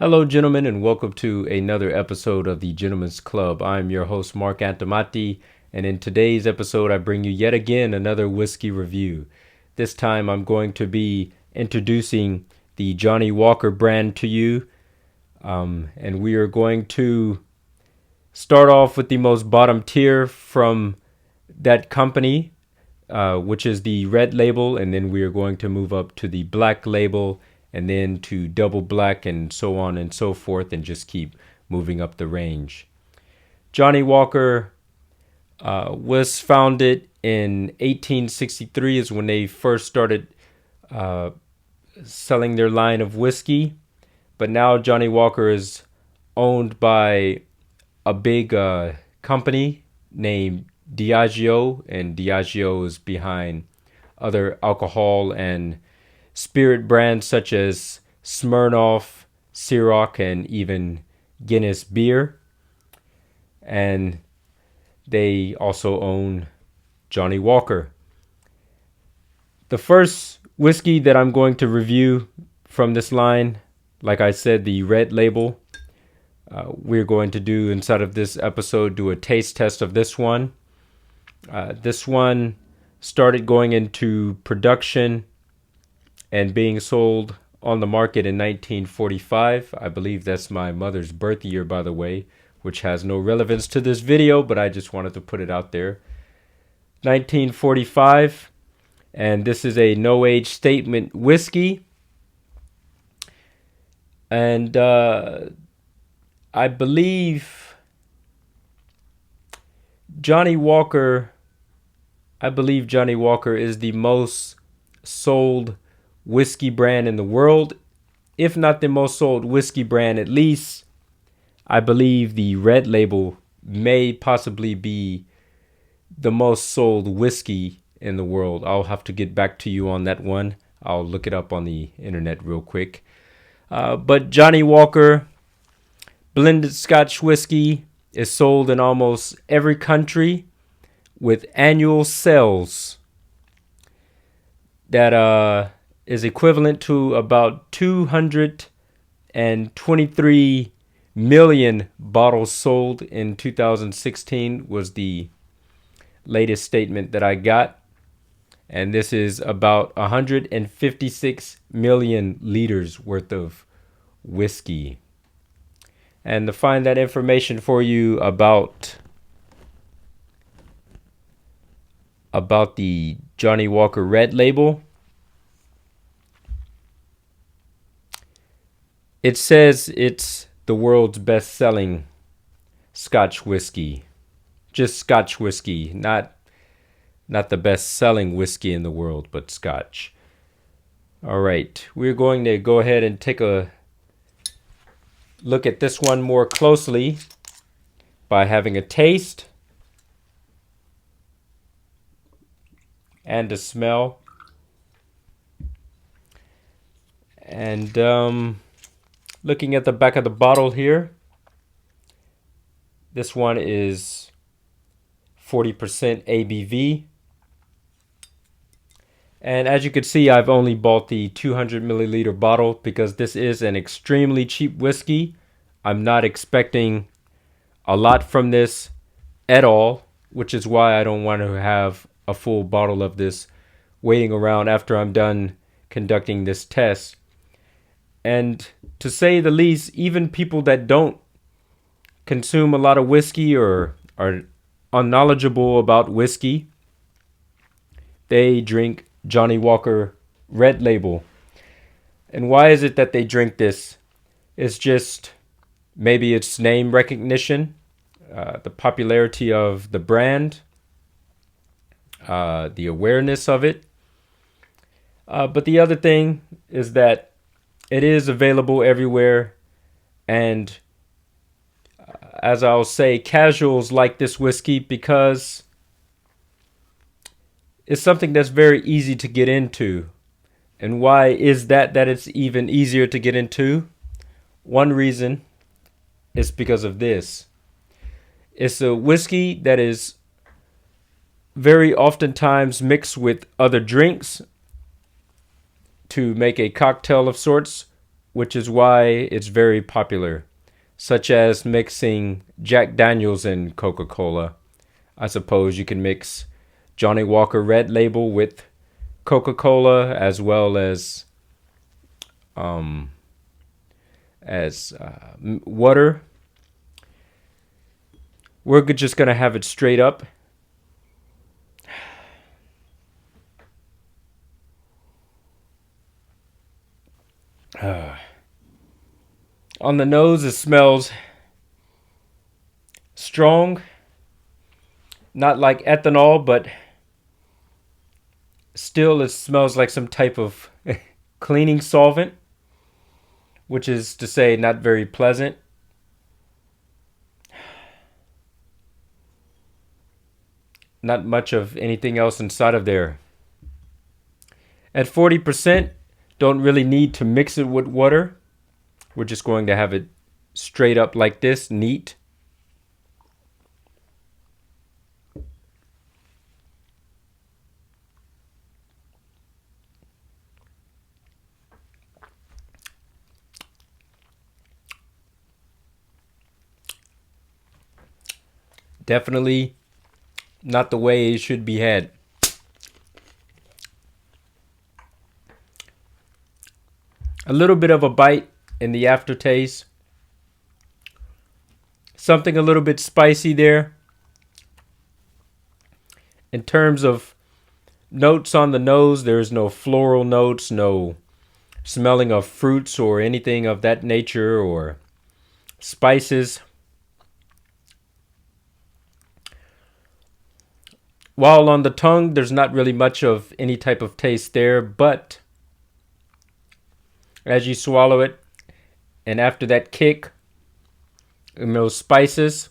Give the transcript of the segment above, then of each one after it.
Hello, gentlemen, and welcome to another episode of the Gentleman's Club. I'm your host, Marc.antomattei, and in today's episode, I bring you yet again another whiskey review. This time, I'm going to be introducing the Johnnie Walker brand to you, and we are going to start off with the most bottom tier from that company, which is the Red Label, and then we are going to move up to the Black Label, and then to double black, and so on and so forth, and just keep moving up the range. Johnnie Walker was founded in 1863 is when they first started selling their line of whiskey, but now Johnnie Walker is owned by a big company named Diageo, and Diageo is behind other alcohol and spirit brands such as Smirnoff, Ciroc, and even Guinness beer. And they also own Johnnie Walker. The first whiskey that I'm going to review from this line, like I said, the Red Label. We're going to do, inside of this episode, do a taste test of this one. This one started going into production and being sold on the market in 1945. I believe that's my mother's birth year, by the way, which has no relevance to this video, but I just wanted to put it out there. 1945, and this is a no-age statement whiskey. And I believe Johnnie Walker is the most sold whiskey brand in the world. If not the most sold whiskey brand, at least I believe the Red Label may possibly be the most sold whiskey in the world. I'll have to get back to you on that one. I'll look it up on the internet real quick. But Johnnie Walker blended Scotch whiskey is sold in almost every country, with annual sales that is equivalent to about 223 million bottles sold in 2016 was the latest statement that I got. And this is about 156 million liters worth of whiskey. And to find that information for you about the Johnnie Walker Red Label, it says it's the world's best-selling Scotch whiskey. Just Scotch whiskey, not the best-selling whiskey in the world, but Scotch. All right, we're going to go ahead and take a look at this one more closely by having a taste and a smell. And looking at the back of the bottle here, this one is 40% ABV. And as you can see, I've only bought the 200 milliliter bottle because this is an extremely cheap whiskey. I'm not expecting a lot from this at all, which is why I don't want to have a full bottle of this waiting around after I'm done conducting this test. And to say the least, even people that don't consume a lot of whiskey or are unknowledgeable about whiskey, they drink Johnnie Walker Red Label. And why is it that they drink this? It's just maybe it's name recognition, the popularity of the brand, the awareness of it. But the other thing is that it is available everywhere, and as I'll say, casuals like this whiskey because it's something that's very easy to get into. And why is that it's even easier to get into? One reason is because of this. It's a whiskey that is very oftentimes mixed with other drinks to make a cocktail of sorts, which is why it's very popular, such as mixing Jack Daniels and Coca-Cola. I suppose you can mix Johnnie Walker Red Label with Coca-Cola as well as water. We're just gonna have it straight up. On the nose, it smells strong, not like ethanol, but still it smells like some type of cleaning solvent, which is to say not very pleasant. Not much of anything else inside of there. At 40%, don't really need to mix it with water. We're just going to have it straight up like this, neat. Definitely not the way it should be had. A little bit of a bite in the aftertaste. Something a little bit spicy there. In terms of notes on the nose, there's no floral notes, no smelling of fruits or anything of that nature or spices. While on the tongue, there's not really much of any type of taste there, but as you swallow it, and after that kick, and those spices,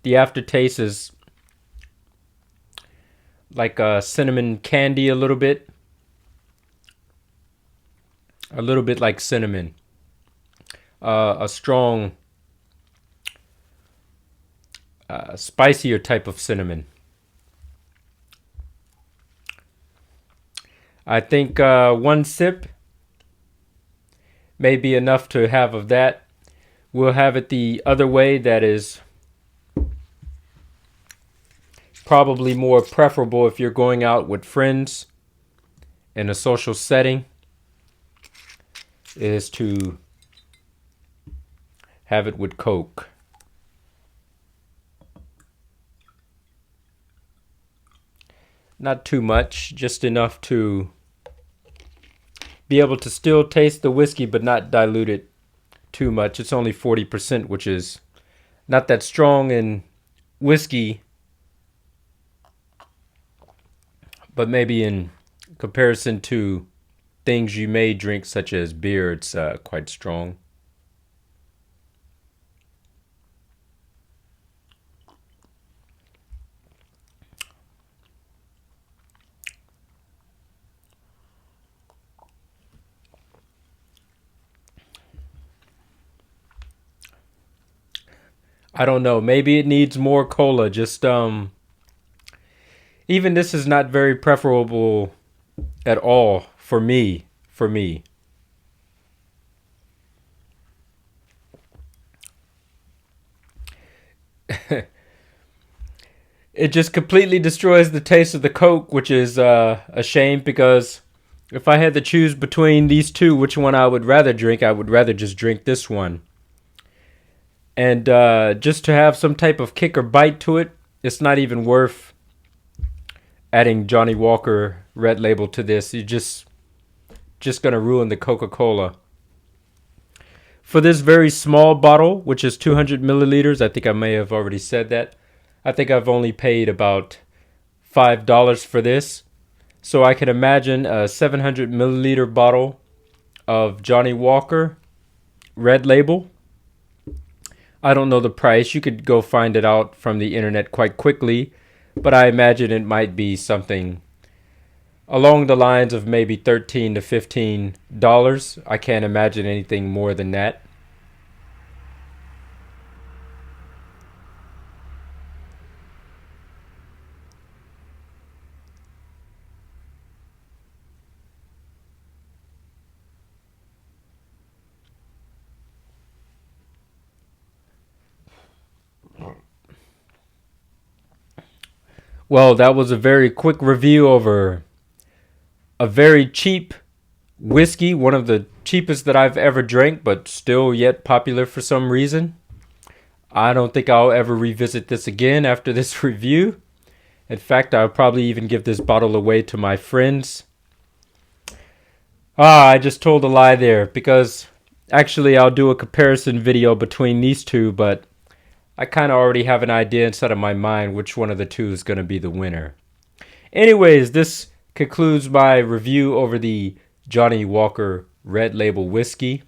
the aftertaste is like a cinnamon candy a little bit like cinnamon. A strong, spicier type of cinnamon. I think one sip may be enough to have of that. We'll have it the other way, that is probably more preferable if you're going out with friends in a social setting, is to have it with Coke. Not too much, just enough to be able to still taste the whiskey but not dilute it too much. It's only 40%, which is not that strong in whiskey, but maybe in comparison to things you may drink such as beer, it's quite strong. I don't know. Maybe it needs more cola. Just even this is not very preferable at all for me. It just completely destroys the taste of the Coke, which is a shame, because if I had to choose between these two, which one I would rather drink, I would rather just drink this one. And just to have some type of kick or bite to it, it's not even worth adding Johnnie Walker Red Label to this. You're just going to ruin the Coca-Cola. For this very small bottle, which is 200 milliliters, I think I may have already said that. I think I've only paid about $5 for this. So I can imagine a 700 milliliter bottle of Johnnie Walker Red Label. I don't know the price. You could go find it out from the internet quite quickly, but I imagine it might be something along the lines of maybe $13 to $15. I can't imagine anything more than that. Well, that was a very quick review over a very cheap whiskey, one of the cheapest that I've ever drank, but still yet popular for some reason. I don't think I'll ever revisit this again after this review. In fact, I'll probably even give this bottle away to my friends. I just told a lie there, because actually I'll do a comparison video between these two, but I kind of already have an idea inside of my mind which one of the two is going to be the winner. Anyways, this concludes my review over the Johnnie Walker Red Label whiskey.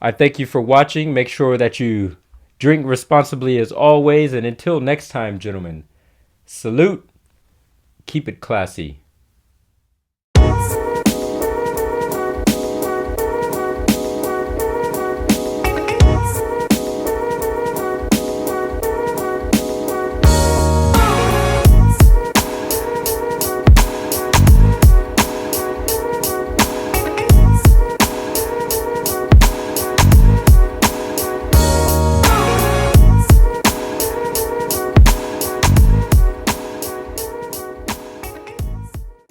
I thank you for watching. Make sure that you drink responsibly as always, and until next time, gentlemen, salute. Keep it classy.